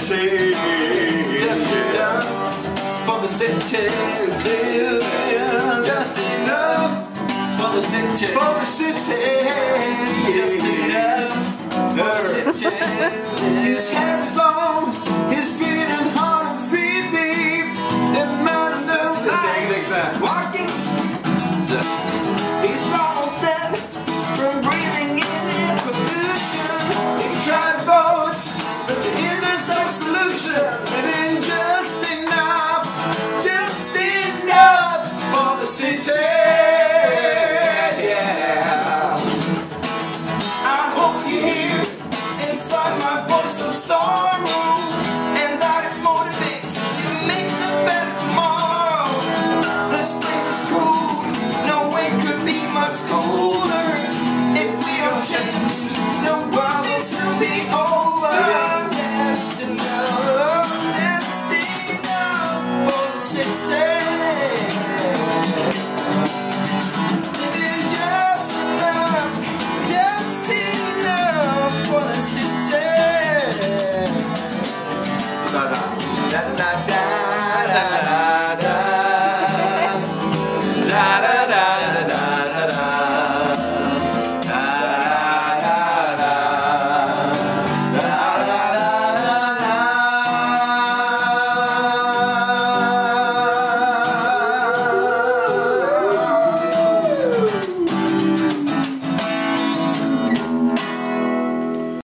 city. Just enough for the city. Just enough For the city. for the city. Just enough for the city. His hair is long, his feet and hard and feet deep. The man knows the same next time. Walking, he's almost dead from breathing in air pollution. He tried boats, but to him there's no solution. Living just enough for the city. Yeah. I hope you hear inside my voice of sorrow, and that it motivates you, makes a better tomorrow. This place is cool, no way could be much colder. If we don't change, the world will soon be over. Just enough for the city. Living just enough for the city. Da da da da da.